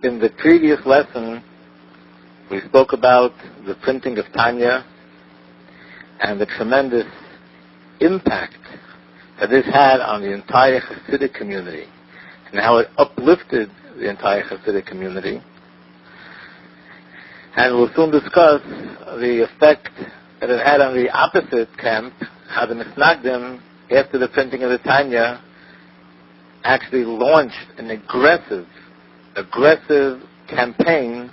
In the previous lesson, we spoke about the printing of Tanya and the tremendous impact that this had on the entire Hasidic community and how it uplifted the entire Hasidic community. And we'll soon discuss the effect that it had on the opposite camp, how the Misnagdim, after the printing of the Tanya, actually launched an aggressive campaign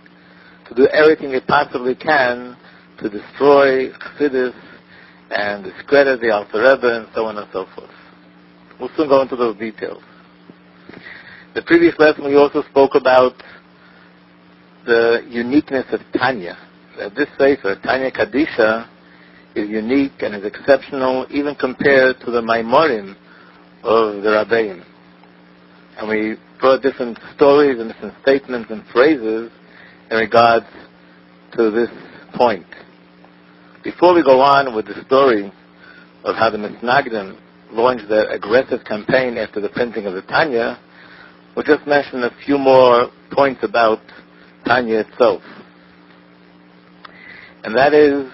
to do everything it possibly can to destroy Chassidus and discredit the Alter Rebbe and so on and so forth. We'll soon go into those details. The previous lesson we also spoke about the uniqueness of Tanya. That this sefer, Tanya Kadisha, is unique and is exceptional even compared to the Maimorim of the Rabbeim. And we brought different stories and different statements and phrases in regards to this point. Before we go on with the story of how the Misnagdim launched their aggressive campaign after the printing of the Tanya, we'll just mention a few more points about Tanya itself. And that is,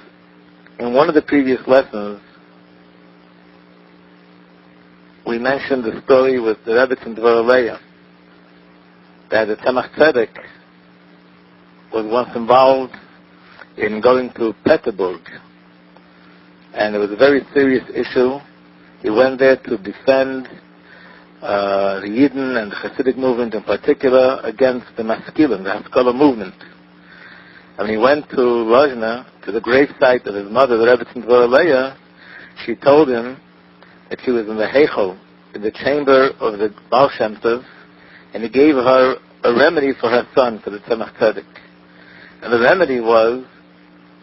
in one of the previous lessons, we mentioned the story with the Rebbe in Dvoraleya, that the Tzemach Tzedek was once involved in going to Peterburg, and it was a very serious issue. He went there to defend the Yidden and the Hasidic movement in particular against the Maskilim, the Haskalah movement. And when he went to Lozhna, to the gravesite of his mother, the Rebbe in Dvoraleya, she told him that she was in the Heichel, in the chamber of the Baal Shem Tov, and he gave her a remedy for her son, for the Tzemach Tzedek. And the remedy was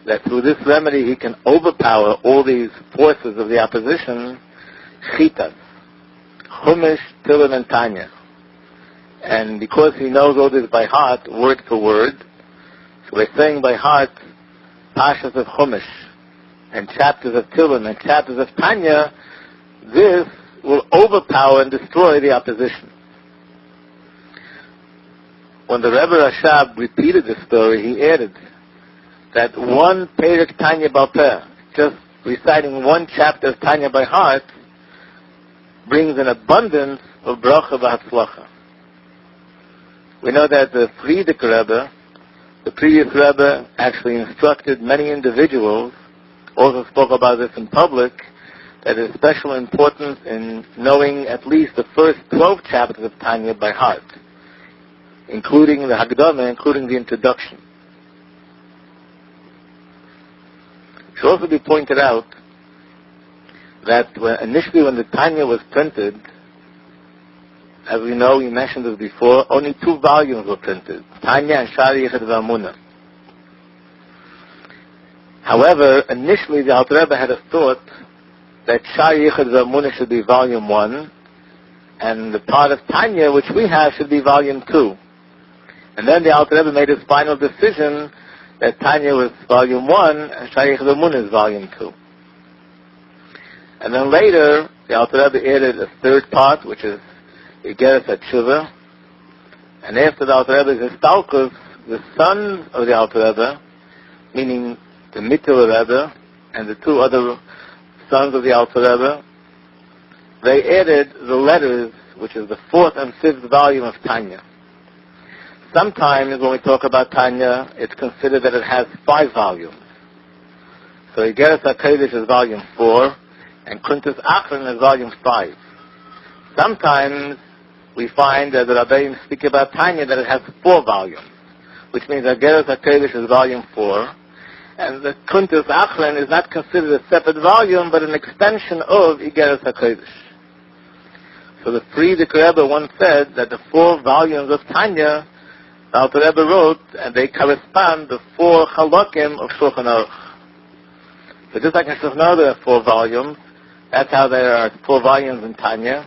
that through this remedy he can overpower all these forces of the opposition, Chitas, Chumash, Tehillim, and Tanya. And because he knows all this by heart, word for word, so we're saying by heart Pashas of Chumash, and chapters of Tehillim, and chapters of Tanya, this will overpower and destroy the opposition. When the Rebbe Rashab repeated this story, he added that one Perek Tanya Bal Peh, just reciting one chapter of Tanya by heart, brings an abundance of bracha v'hatzlacha. We know that the Frierdiker Rebbe, the previous Rebbe, actually instructed many individuals, also spoke about this in public, that there is special importance in knowing at least the first 12 chapters of Tanya by heart, including the Hagdama, including the introduction. It should also be pointed out that initially when the Tanya was printed, as we know, we mentioned this before, only 2 volumes were printed, Tanya and Shari Yichud V'Amunah. However, initially the Alter Rebbe had a thought that Shari Yichud V'Amunah should be volume 1, and the part of Tanya which we have should be volume 2. And then the Alter Rebbe made his final decision that Tanya was volume 1 and Shari Yichud V'Amunah is volume 2. And then later, the Alter Rebbe added a third part, which is Igeres HaTshuva. And after the Alter Rebbe's Histalkus, the sons of the Alter Rebbe, meaning the Mittel Rebbe and the 2 other sons of the Alter Rebbe, they added the letters, which is the 4th and 5th volume of Tanya. Sometimes when we talk about Tanya, it's considered that it has 5 volumes. So Igeres HaKodesh is volume 4, and Kuntas Achron is volume 5. Sometimes we find that the Rabbeim speak about Tanya that it has 4 volumes, which means Igeres HaKodesh is volume 4, and the Kuntas Achron is not considered a separate volume, but an extension of Igeres HaKodesh. So the Frierdiker Rebbe once said that the 4 volumes of Tanya, the Alter Rebbe wrote, and they correspond to 4 Chalokim of Shulchan Aruch. So just like in Shulchan Aruch there are 4 volumes, that's how there are 4 volumes in Tanya.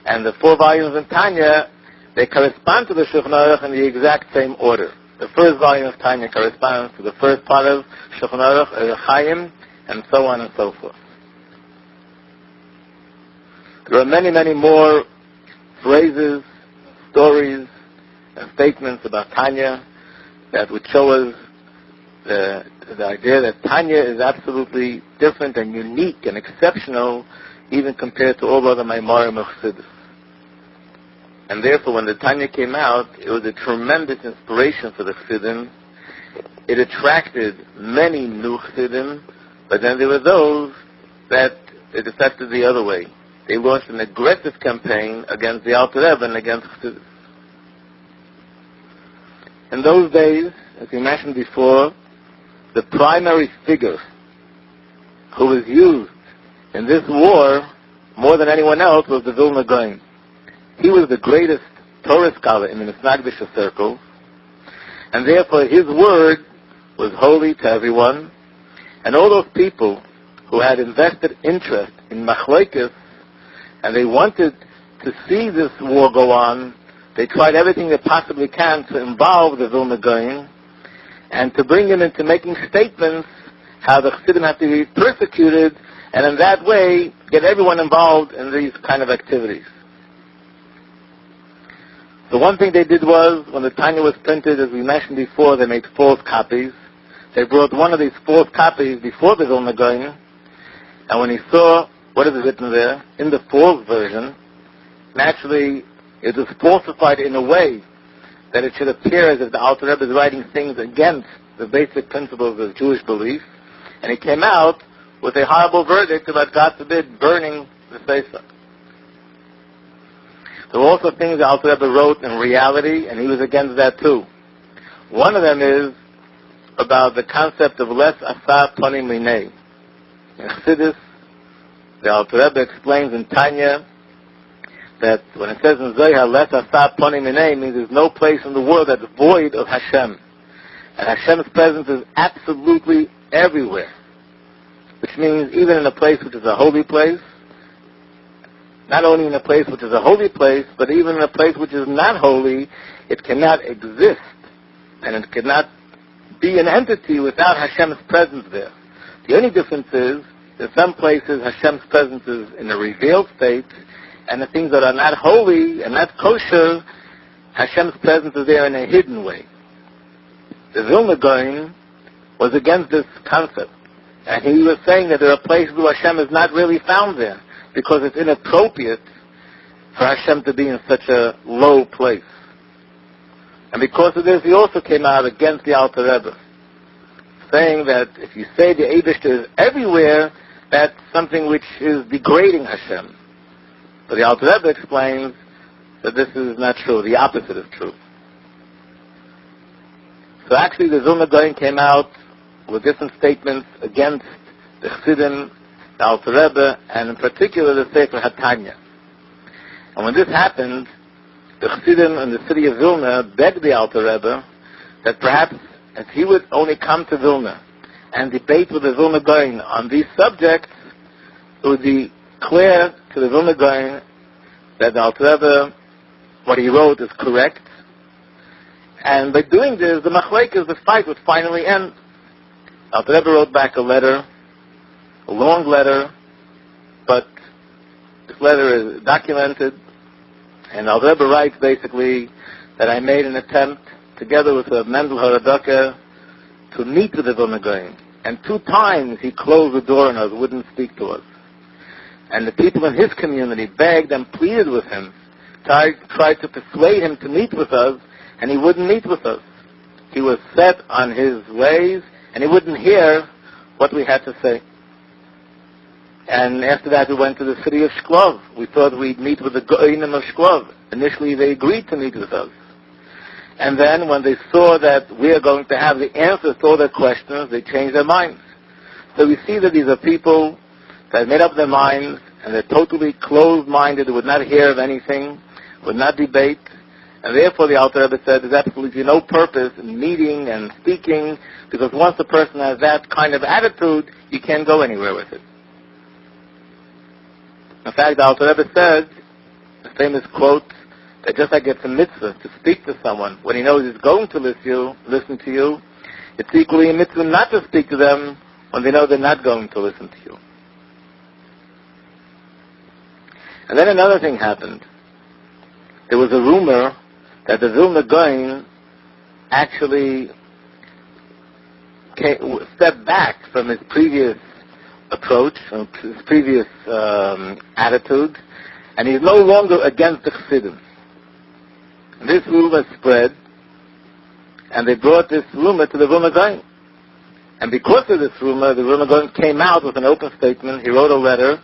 And the 4 volumes in Tanya, they correspond to the Shulchan Aruch in the exact same order. The first volume of Tanya corresponds to the first part of Shulchan Aruch, Chaim, and so on and so forth. There are many, many more phrases, stories, and statements about Tanya that would show us the idea that Tanya is absolutely different and unique and exceptional, even compared to all other Maimarim of Chassidus. And therefore, when the Tanya came out, it was a tremendous inspiration for the Chassidim. It attracted many new Chassidim, but then there were those that it affected the other way. They launched an aggressive campaign against the Alter Rebbe and against Chassidus. In those days, as we mentioned before, the primary figure who was used in this war more than anyone else was the Vilna Gaon. He was the greatest Torah scholar in the Misnagdisha circle, and therefore his word was holy to everyone, and all those people who had invested interest in machlokes and they wanted to see this war go on, they tried everything they possibly can to involve the Vilna Gaon and to bring him into making statements how the Chassidim have to be persecuted, and in that way get everyone involved in these kind of activities. The one thing they did was, when the Tanya was printed, as we mentioned before, they made false copies. They brought one of these false copies before the Vilna Gaon, and when he saw what is written there, in the false version, naturally it was falsified in a way that it should appear as if the Alter Rebbe is writing things against the basic principles of Jewish belief, and he came out with a horrible verdict about, God forbid, burning the Sefer. There were also things the Alter Rebbe wrote in reality, and he was against that too. One of them is about the concept of les asar ponim minei. In Chassidus, the Alter Rebbe explains in Tanya that when it says in Zohar, les asar ponim minei, means there's no place in the world that's void of Hashem. And Hashem's presence is absolutely everywhere. Which means even in a place which is a holy place, not only in a place which is a holy place, but even in a place which is not holy, it cannot exist. And it cannot be an entity without Hashem's presence there. The only difference is, in some places Hashem's presence is in a revealed state, and the things that are not holy and not kosher, Hashem's presence is there in a hidden way. The Vilna Gaon was against this concept. And he was saying that there are places where Hashem is not really found there, because it's inappropriate for Hashem to be in such a low place. And because of this, he also came out against the Alter Rebbe, saying that if you say the Eibishter is everywhere, that's something which is degrading Hashem. But the Alter Rebbe explains that this is not true. The opposite is true. So actually the Vilna Gaon came out with different statements against the Chassidim, the Alter Rebbe, and in particular the Sefer HaTanya. And when this happened, the Chassidim in the city of Vilna begged the Alter Rebbe that perhaps if he would only come to Vilna and debate with the Vilna Gaon on these subjects, it would be clear to the Vilna Gaon that the Alter Rebbe, what he wrote is correct. And by doing this, the machlokes, the fight would finally end. Alter Rebbe wrote back a letter, a long letter, but this letter is documented, and Alter Rebbe writes basically that I made an attempt, together with Mendel Haradoka, to meet with the Vilna Gaon, and 2 times he closed the door on us, wouldn't speak to us. And the people in his community begged and pleaded with him, tried to persuade him to meet with us, and he wouldn't meet with us. He was set on his ways, and he wouldn't hear what we had to say. And after that, we went to the city of Shklov. We thought we'd meet with the Goinim of Shklov. Initially, they agreed to meet with us. And then, when they saw that we are going to have the answers to all their questions, they changed their minds. So we see that these are people that made up their minds, and they're totally closed-minded, they would not hear of anything, would not debate. And therefore, the Alter Rebbe said, there's absolutely no purpose in meeting and speaking, because once a person has that kind of attitude, you can't go anywhere with it. In fact, the Alter Rebbe said, the famous quote, that just like it's a mitzvah to speak to someone when he knows he's going to listen to you, it's equally a mitzvah not to speak to them when they know they're not going to listen to you. And then another thing happened. There was a rumor that the Vilna Gaon actually stepped back from his previous approach, from his previous attitude, and he's no longer against the Chassidim. This rumor spread, and they brought this rumor to the Vilna Gaon. And because of this rumor, the Vilna Gaon came out with an open statement. He wrote a letter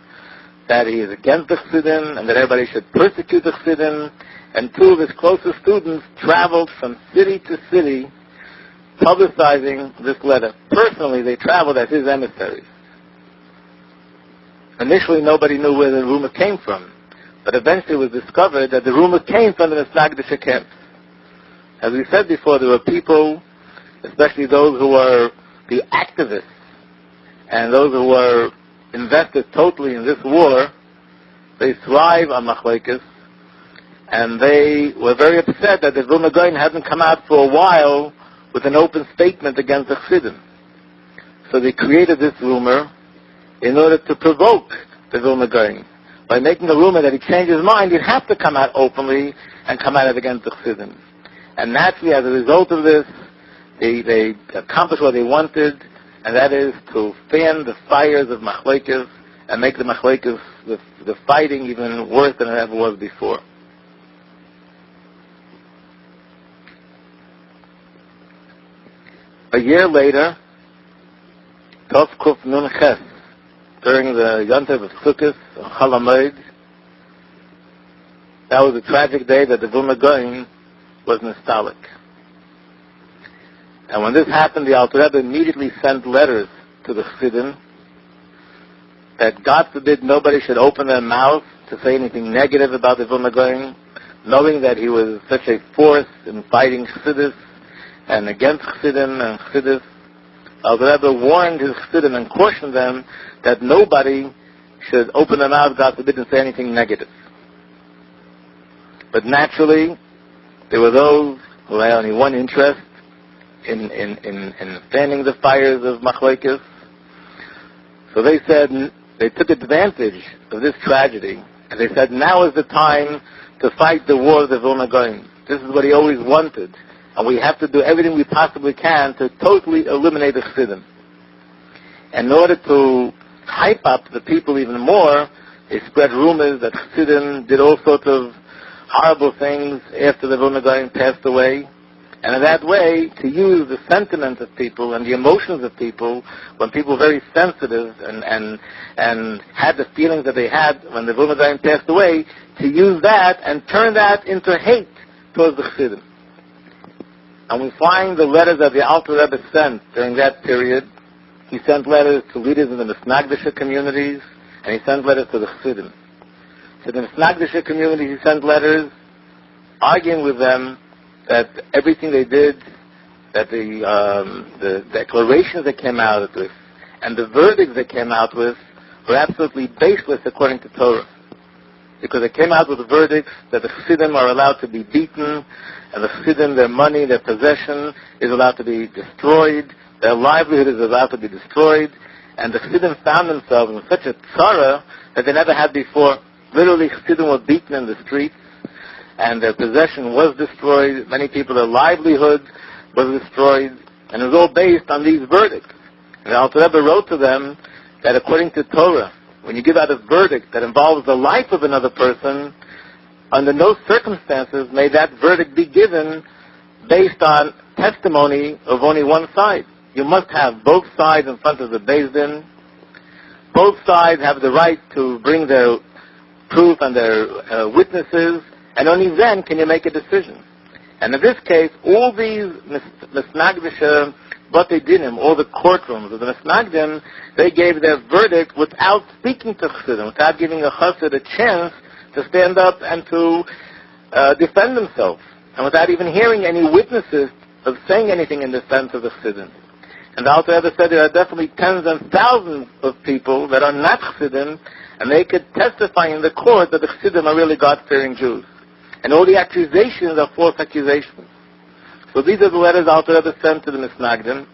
that he is against the Chassidim and that everybody should persecute the Chassidim. And two of his closest students traveled from city to city publicizing this letter. Personally, they traveled as his emissaries. Initially, nobody knew where the rumor came from, but eventually it was discovered that the rumor came from the Misnagdisha camp. As we said before, there were people, especially those who were the activists and those who were invested totally in this war. They thrive on machlekes, and they were very upset that the Vilna Gaon hadn't come out for a while with an open statement against the Chassidim. So they created this rumor in order to provoke the Vilna Gaon. By making a rumor that he changed his mind, he'd have to come out openly and come out against the Chassidim. And naturally, as a result of this, they accomplished what they wanted, and that is to fan the fires of machlekes and make the machlekes, the fighting, even worse than it ever was before. A year later, Tov Kuf Nun Ches, during the Yontev of Sukkot, Chol HaMoed, that was a tragic day that the Vilna Gaon was nostalgic. And when this happened, the Alter Rebbe immediately sent letters to the Chassidim that God forbid nobody should open their mouth to say anything negative about the Vilna Gaon, knowing that he was such a force in fighting Chassidus and against Chassidim and Chassidus. Alter Rebbe warned his Chassidim and cautioned them that nobody should open their mouth, God forbid, and say anything negative. But naturally, there were those who had only one interest, in fanning the fires of machlekes. So they said, they took advantage of this tragedy, and they said, now is the time to fight the war of the Vilna Gaon. This is what he always wanted, and we have to do everything we possibly can to totally eliminate the Chassidim. In order to hype up the people even more, they spread rumors that Chassidim did all sorts of horrible things after the Vilna Gaon passed away. And in that way, to use the sentiments of people and the emotions of people, when people were very sensitive and had the feelings that they had when the Vilna Gaon passed away, to use that and turn that into hate towards the Chassidim. And we find the letters that the Alter Rebbe sent during that period. He sent letters to leaders in the Misnagdisha communities, and he sent letters to the Chassidim. To the Misnagdisha communities, he sent letters arguing with them that everything they did, that the declarations they came out with, and the verdicts they came out with, were absolutely baseless according to Torah. Because they came out with the verdicts that the Chassidim are allowed to be beaten, and the Chassidim, their money, their possession is allowed to be destroyed, their livelihood is allowed to be destroyed, and the Chassidim found themselves in such a tzara that they never had before. Literally, Chassidim were beaten in the streets, and their possession was destroyed. Many people, their livelihood was destroyed, and it was all based on these verdicts. And the Alter Rebbe wrote to them that according to Torah, when you give out a verdict that involves the life of another person, under no circumstances may that verdict be given based on testimony of only one side. You must have both sides in front of the Beis Din. Both sides have the right to bring their proof and their witnesses, and only then can you make a decision. And in this case, all these Misnagdisha Batei Dinim, all the courtrooms of the Misnagdim, they gave their verdict without speaking to Chassidim, without giving a Chassid a chance to stand up and to defend themselves, and without even hearing any witnesses of saying anything in defense of the Chassidim. And the Alter Rebbe said there are definitely tens and thousands of people that are not Chassidim, and they could testify in the court that the Chassidim are really God-fearing Jews. And all the accusations are false accusations. So these are the letters Alter Rebbe sent to the Misnagdim.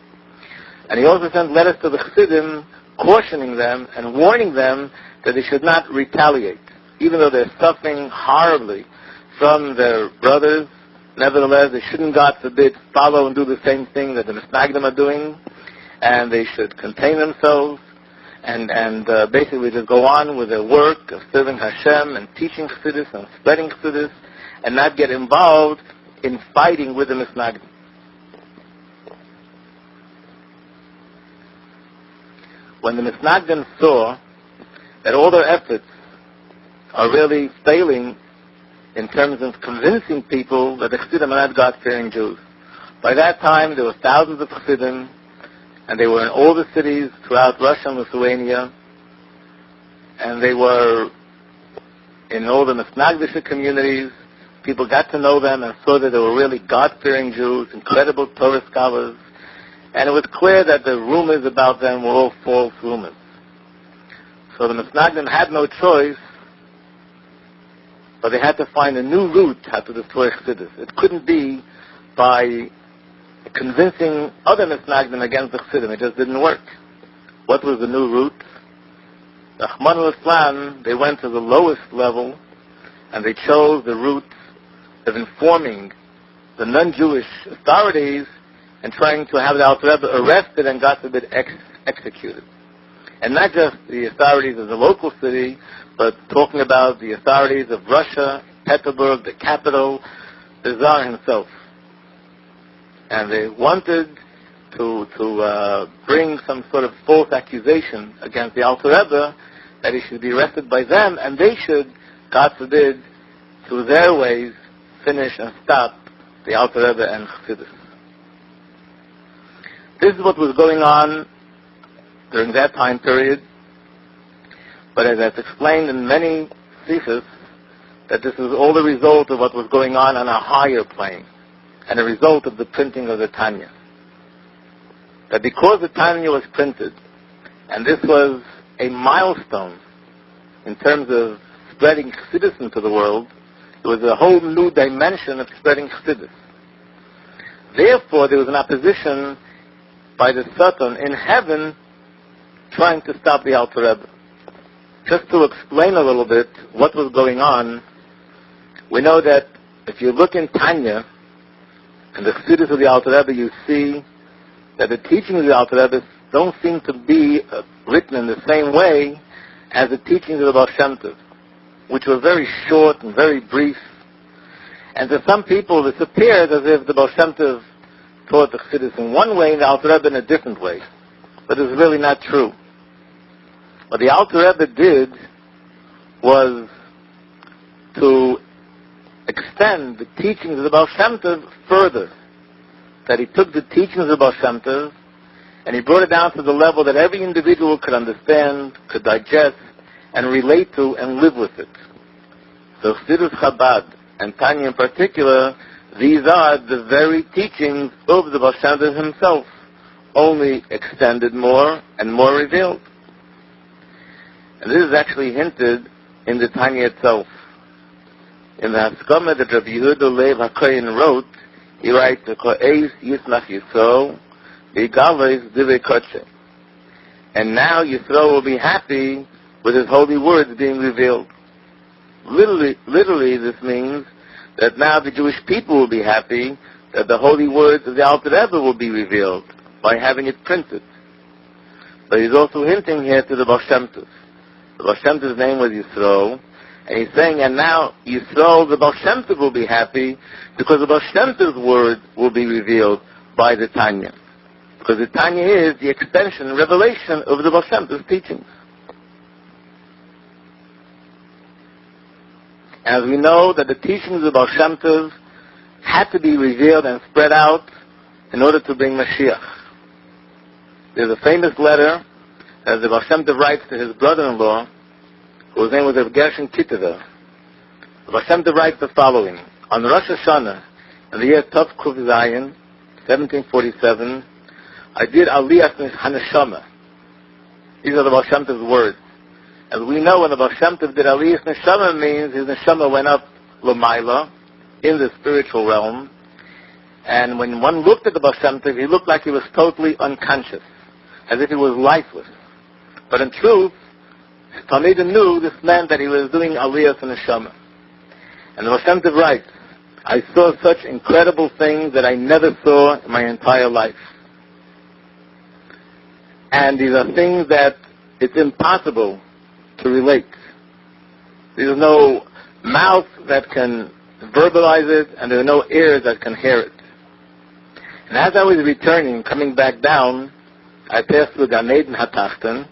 And he also sent letters to the Chassidim cautioning them and warning them that they should not retaliate. Even though they're suffering horribly from their brothers, Nevertheless, they shouldn't, God forbid, follow and do the same thing that the Misnagdim are doing, and they should contain themselves and basically just go on with their work of serving Hashem and teaching Chassidus and spreading Chassidus, and not get involved in fighting with the Misnagdim. When the Misnagdim saw that all their efforts are really failing in terms of convincing people that the Chassidim are not God-fearing Jews. By that time, there were thousands of Chassidim, and they were in all the cities throughout Russia and Lithuania, and they were in all the Misnagdish communities. People got to know them and saw that they were really God-fearing Jews, incredible Torah scholars, and it was clear that the rumors about them were all false rumors. So the Misnagdim had no choice, but they had to find a new route how to destroy Chassidus. It couldn't be by convincing other Misnagdim against the Chassidim. It just didn't work. What was the new route? The Rahman al-Islam, they went to the lowest level, and they chose the route of informing the non-Jewish authorities and trying to have the Alter Rebbe arrested and, God forbid, executed. And not just the authorities of the local city, but talking about the authorities of Russia, Petersburg, the capital, the Tsar himself. And they wanted to bring some sort of false accusation against the Alter Rebbe that he should be arrested by them, and they should, God forbid, through their ways, finish and stop the Alter Rebbe and Chassidus. This is what was going on during that time period, but as I've explained in many theses, that this is all the result of what was going on a higher plane, and a result of the printing of the Tanya. That because the Tanya was printed, and this was a milestone in terms of spreading Chassidus into the world, it was a whole new dimension of spreading Chassidus. Therefore, there was an opposition by the Satan in heaven trying to stop the Alter Rebbe. Just to explain a little bit what was going on, we know that if you look in Tanya and the Chassidus of the Alter Rebbe, you see that the teachings of the Alter Rebbe don't seem to be written in the same way as the teachings of the Baal Shem Tov, which were very short and very brief. And to some people, this appears as if the Baal Shem Tov taught the Chassidus in one way and the Alter Rebbe in a different way. But it's really not true. What the Alter Rebbe did was to extend the teachings of the Baal Shem Tov further. That he took the teachings of the Baal Shem Tov and he brought it down to the level that every individual could understand, could digest, and relate to and live with it. So Chassidus Chabad and Tanya in particular, these are the very teachings of the Baal Shem Tov himself, only extended more and more revealed. And this is actually hinted in the Tanya itself. In the Haskama that Rabbi Yehuda Lev HaKohen wrote, he writes, Yismach Yisrael, B'Gavos Divrei Kodesh. And now Yisrael will be happy with his holy words being revealed. Literally, this means that now the Jewish people will be happy that the holy words of the Alter Rebbe will be revealed by having it printed. But he's also hinting here to the Baal Shem Tov. The Baal Shem Tov's name was Yisrael, and he's saying, and now Yisrael, the Baal Shem Tov, will be happy because the Baal Shem Tov's word will be revealed by the Tanya. Because the Tanya is the extension, revelation of the Baal Shem Tov's teachings. As we know that the teachings of the Baal Shem Tov had to be revealed and spread out in order to bring Mashiach. There's a famous letter that the Baal Shem Tov writes to his brother-in-law, whose name was Rav Gershon Kittever. The Baal Shem Tov writes the following: on Rosh Hashanah, in the year Tov Kuv Zayin, 1747, I did Aliyah Haneshama. These are the Baal Shem Tov's words. As we know, when the Baal Shem Tov did Aliyah Neshama, means his Neshama went up L'mayla, in the spiritual realm. And when one looked at the Baal Shem Tov, he looked like he was totally unconscious, as if he was lifeless. But in truth, Talmidim knew this meant that he was doing Aliyah Neshama. And the Baal Shem Tov writes, I saw such incredible things that I never saw in my entire life. And these are things that it's impossible to relate. There's no mouth that can verbalize it, and there are no ears that can hear it. And as I was returning, coming back down, I passed through Gan Eden HaTachten,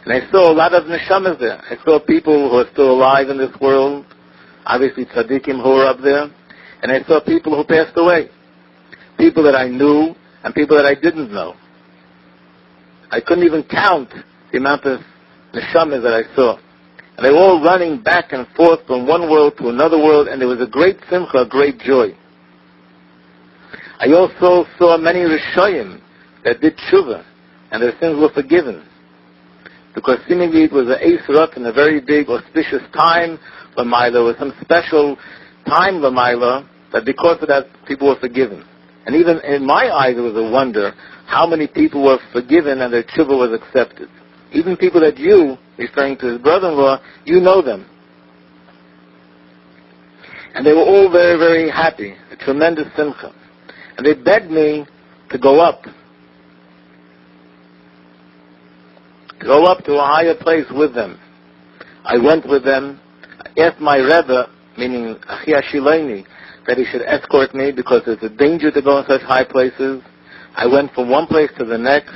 and I saw a lot of neshamas there. I saw people who are still alive in this world, obviously tzaddikim who are up there, and I saw people who passed away, people that I knew and people that I didn't know. I couldn't even count the amount of neshamas that I saw. And they were all running back and forth from one world to another world, and there was a great simcha, a great joy. I also saw many Rishoyim that did tshuva, and their sins were forgiven. Because seemingly it was an Eis Rut in a very big, auspicious time, L'mayla, was some special time, L'mayla, that because of that, people were forgiven. And even in my eyes, it was a wonder how many people were forgiven and their tshuva was accepted. Even people that you, referring to his brother-in-law, you know them. And they were all very, very happy, a tremendous simcha. And they begged me to go up to a higher place with them. I went with them. I asked my Rebbe, meaning Achi Ashileni, that he should escort me because there's a danger to go in such high places. I went from one place to the next,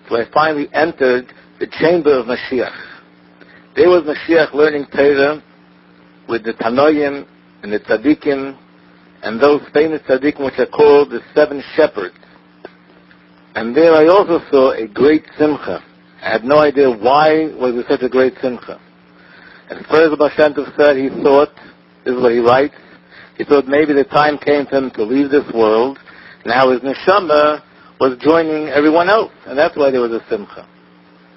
so I finally entered the chamber of Mashiach. There was Mashiach learning Torah with the Tanoim and the Tzaddikim and those famous Tzaddikim which are called the Seven Shepherds. And there I also saw a great simcha. I had no idea why was there such a great simcha. As far as the Baal Shem Tov said, he thought, this is what he writes, he thought maybe the time came for him to leave this world. Now his neshama was joining everyone else, and that's why there was a simcha.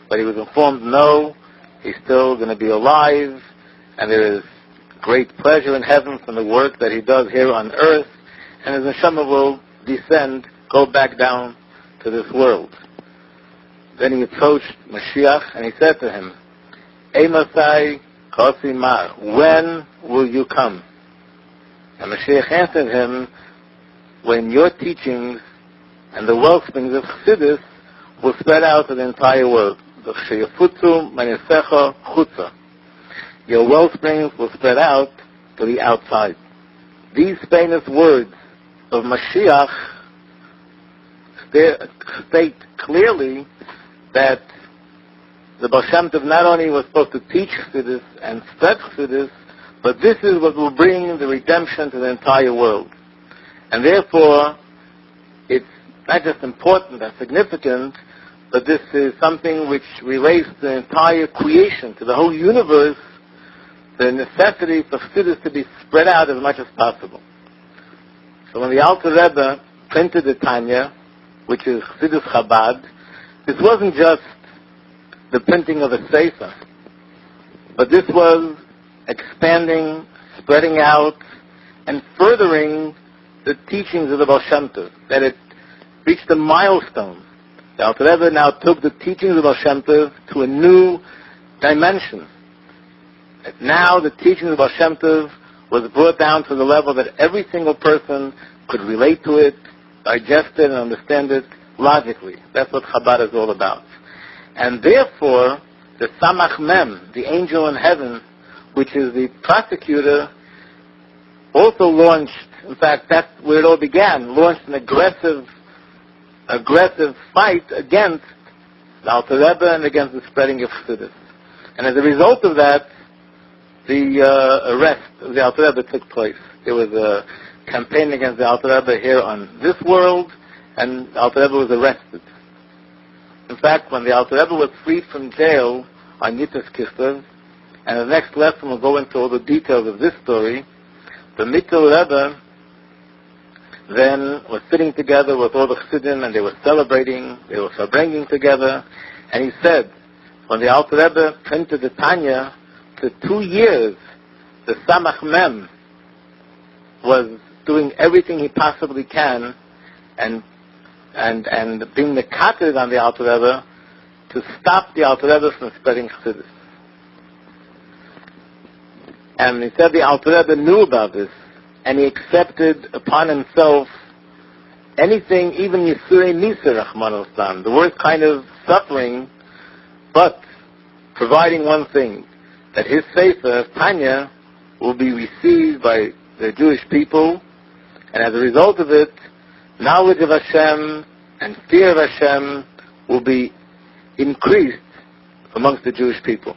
But he was informed, no, he's still going to be alive, and there is great pleasure in heaven from the work that he does here on earth, and his neshama will descend, go back down to this world. Then he approached Mashiach, and he said to him, Eimasai Kosimar, when will you come? And Mashiach answered him, when your teachings and the wellsprings of Chassidus will spread out to the entire world. Your wellsprings will spread out to the outside. These famous words of Mashiach state clearly that the Baal Shem Tov not only was supposed to teach Chassidus and spread Chassidus, but this is what will bring the redemption to the entire world. And therefore, it's not just important and significant, but this is something which relates to the entire creation, to the whole universe, the necessity for Chassidus to be spread out as much as possible. So when the Alter Rebbe printed the Tanya, which is Chassidus Chabad, this wasn't just the printing of a sefer, but this was expanding, spreading out, and furthering the teachings of the Baal Shem Tov, that it reached a milestone. The Alter Rebbe now took the teachings of Baal Shem Tov to a new dimension. That now the teachings of Baal Shem Tov was brought down to the level that every single person could relate to it, digest it, and understand it logically. That's what Chabad is all about. And therefore, the Samach Mem, the angel in heaven, which is the prosecutor, also launched, in fact, that's where it all began, launched an aggressive fight against the Alter Rebbe and against the spreading of Chassidus. And as a result of that, the arrest of the Alter Rebbe took place. There was a campaign against the Alter Rebbe here on this world, and the Alter Rebbe was arrested. In fact, when the Alter Rebbe was freed from jail on Yitzhak Kislev, and the next lesson will go into all the details of this story, the Mittel Rebbe then was sitting together with all the Chassidim, and they were celebrating, they were bringing together, and he said, when the Alter Rebbe printed the Tanya, for 2 years, the Samach Mem was doing everything he possibly can, and being mekated on the Alter Rebbe to stop the Alter Rebbe from spreading Chassidus. And he said the Alter Rebbe knew about this, and he accepted upon himself anything, even Yisurei Nisa, Rahman al-Islam, the worst kind of suffering, but providing one thing, that his Sefer, Tanya, will be received by the Jewish people, and as a result of it, knowledge of Hashem and fear of Hashem will be increased amongst the Jewish people.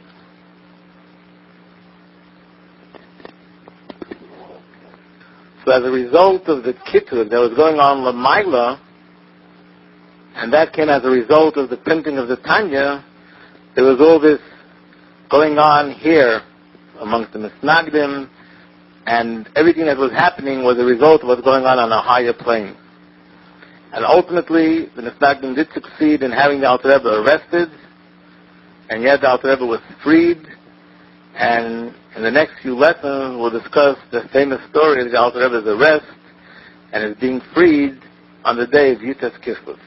So as a result of the kitur that was going on Lamaila, and that came as a result of the printing of the Tanya, there was all this going on here amongst the Misnagdim, and everything that was happening was a result of what's going on a higher plane. And ultimately, the Misnagdim did succeed in having the Alter Rebbe arrested, and yet the Alter Rebbe was freed, and in the next few lessons we'll discuss the famous story of the Alter Rebbe's arrest and his being freed on the day of Yitas Kislev.